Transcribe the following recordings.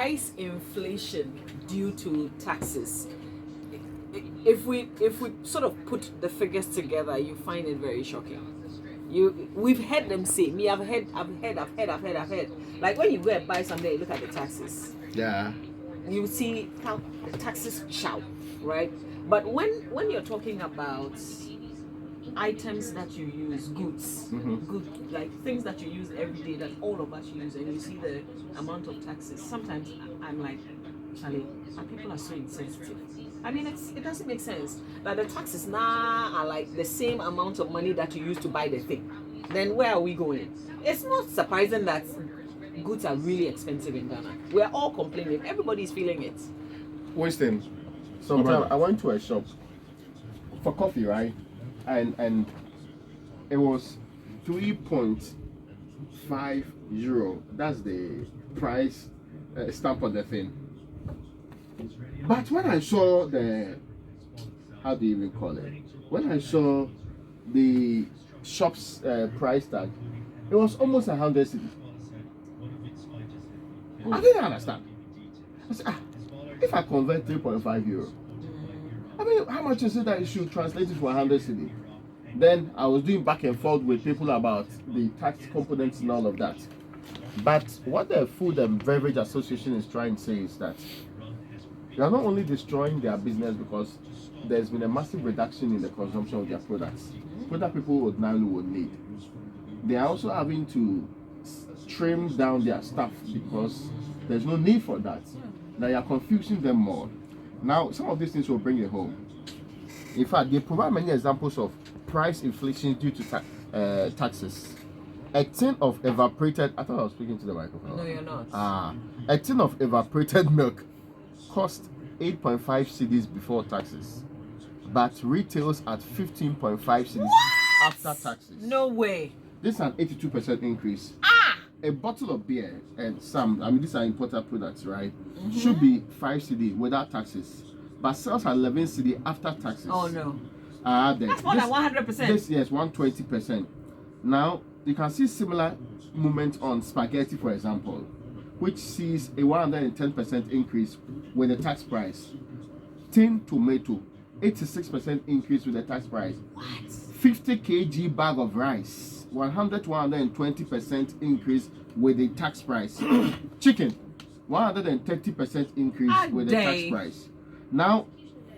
price inflation due to taxes. If we sort of put the figures together, you find it very shocking. We've heard them say, I've heard. Like when you go and buy something, you look at the taxes. Yeah. You see how the taxes shout, right? But when you're talking about items that you use, goods, good, like things that you use every day that all of us use, and you see the amount of taxes, sometimes I'm like, Charlie, people are so insensitive. I mean, it doesn't make sense that the taxes now are like the same amount of money that you use to buy the thing. Then where are we going? It's not surprising that goods are really expensive in Ghana. We're all complaining. Everybody's feeling it. Winston, sometime I went to a shop for coffee, right? And it was 3.5 euro. That's the price stamp on the thing. But when I saw how do you even call it? When I saw the shop's price tag, it was almost 100 cedi. I didn't understand. I said, if I convert 3.5 euro, I mean, how much is it that you should translate it for 100 cedi? Then I was doing back and forth with people about the tax components and all of that. But what the Food and Beverage Association is trying to say is that they are not only destroying their business because there's been a massive reduction in the consumption of their products that people ordinarily would need. They are also having to trim down their staff because there's no need for that. Now you're confusing them more. Now some of these things will bring it home. In fact, they provide many examples of price inflation due to taxes. A tin of evaporated, I thought I was speaking to the microphone. No, you're not. A tin of evaporated milk cost 8.5 cedis before taxes, but retails at 15.5 cedis after taxes. No way. This is an 82% increase. A bottle of beer and these are imported products, right? Should be 5 cedi without taxes, but sells at 11 cedi after taxes. Oh no. That's more than 100%. This yes, 120%. Now you can see similar movement on spaghetti, for example, which sees a 110% increase with the tax price. Tin tomato, 86% increase with the tax price. What? 50 kg bag of rice, 100 to 120% increase with the tax price. Chicken, 130% increase with the tax price. Now,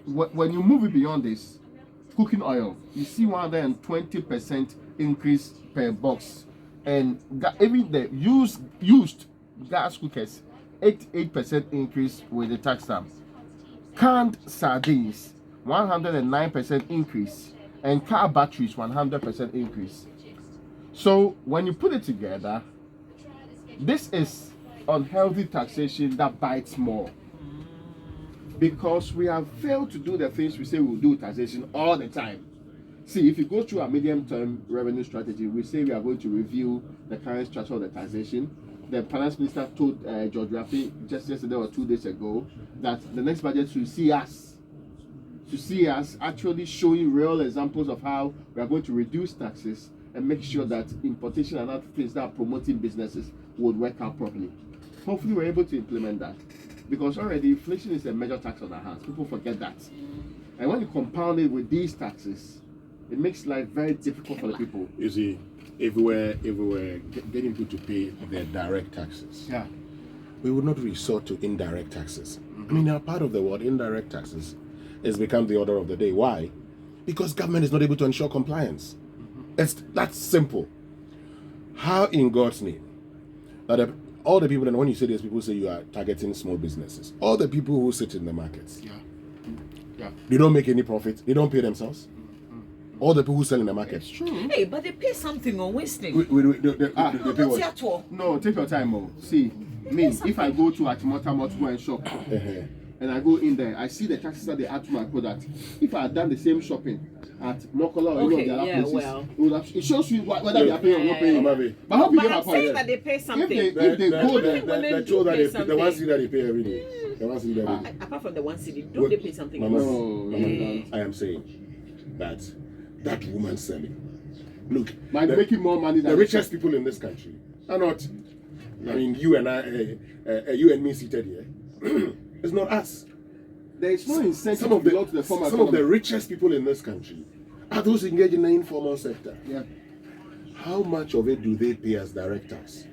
when you move it beyond this, cooking oil, you see 120% increase per box, and even the used gas cookers, 88% increase with the tax stamp. Canned sardines, 109% increase, and car batteries, 100% increase. So when you put it together, this is unhealthy taxation that bites more, because we have failed to do the things we say we'll do taxation all the time. See, if you go through our medium-term revenue strategy, we say we are going to review the current structure of the taxation. The finance minister told George Rafi just yesterday or 2 days ago that the next budget should see us actually showing real examples of how we are going to reduce taxes and make sure that importation and other things that are promoting businesses would work out properly. Hopefully we're able to implement that, because already inflation is a major tax on our hands. People forget that. And when you compound it with these taxes, it makes life very difficult for the people. You see, if we were getting people to pay their direct taxes, we would not resort to indirect taxes. I mean, in our part of the world, indirect taxes has become the order of the day. Why? Because government is not able to ensure compliance. That's simple. How in God's name that all the people, and when you say this, people say you are targeting small businesses. All the people who sit in the markets, they don't make any profit. They don't pay themselves. All the people who sell in the market. It's true. Hey, but they pay something on Winston. They pay what? No, take your time, Mo. See, if I go to Acquah and shop, and I go in there, I see the taxes that they add to my product. If I had done the same shopping at Mokola or any of the other places, it shows you whether they are paying or not paying. But how do you say that they pay something? If they go there, the one cedi that they pay every day. The one cedi that they pay. Apart from the 1 cedi, don't they pay something? No, I am saying that woman selling. Look, by making more money than the richest people in this country are not I mean, you and I, you and me seated here. It's not us. There is no incentive Some of to belong to the formal some of the richest people in this country are those engaged in the informal sector. Yeah. How much of it do they pay as direct tax?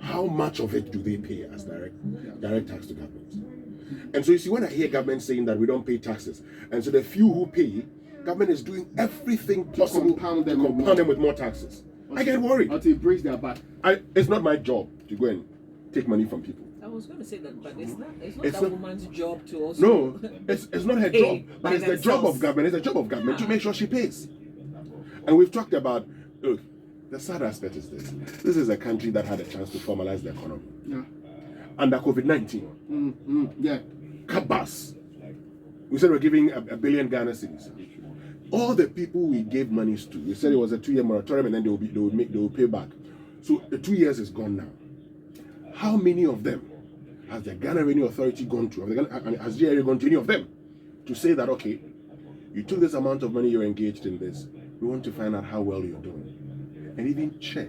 How much of it do they pay as direct tax to government? And so you see, when I hear government saying that we don't pay taxes, and so the few who pay, government is doing everything possible to compound them with more taxes. I get worried. Until it breaks their back. It's not my job to go and take money from people. I was going to say that, but it's not that woman's job to also. No, it's not her job, but it's the job of themselves. government. It's the job of government to make sure she pays. And we've talked about, look, the sad aspect is this. This is a country that had a chance to formalize the economy. Yeah. Under COVID-19. Yeah. Kabas. We said we're giving a billion Ghana cedis. All the people we gave monies to, we said it was a 2-year moratorium and then they will pay back. So the 2 years is gone now. How many of them has the Ghana Revenue Authority gone to? Has GRA gone to any of them to say that, okay, you took this amount of money, you're engaged in this. We want to find out how well you're doing. And even check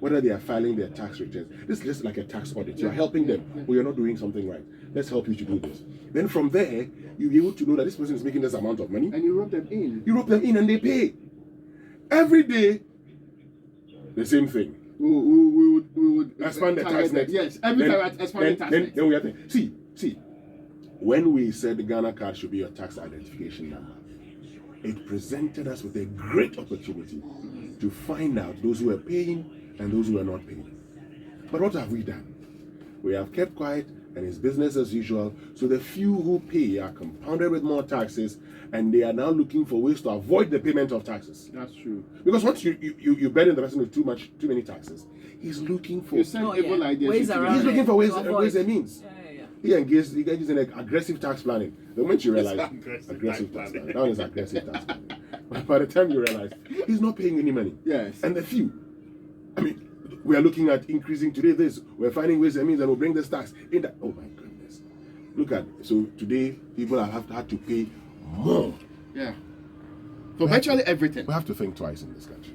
whether they are filing their tax returns. This is just like a tax audit. You're helping them. Well, you're not doing something right. Let's help you to do this. Then from there, you'll be able to know that this person is making this amount of money. And you rope them in. You rope them in and they pay. Every day, the same thing. We would expand the tax net. Yes, every time I expand the tax net. Then we have to see. When we said the Ghana card should be your tax identification number, it presented us with a great opportunity to find out those who are paying and those who are not paying. But what have we done? We have kept quiet and it's business as usual. So the few who pay are compounded with more taxes, and they are now looking for ways to avoid the payment of taxes. That's true. Because once you burden the person with too many taxes, he's looking for ideas. Ways around he's looking for ways and means. Yeah. He engages in aggressive tax planning. The moment you realize aggressive tax planning, that one is aggressive tax planning. But by the time you realize he's not paying any money. Yes. And the few, I mean, we are looking at increasing today this. We're finding ways and means that will bring this tax in that. Oh my goodness! Look at so today people have had to pay more. Yeah. For virtually everything. We have to think twice in this country.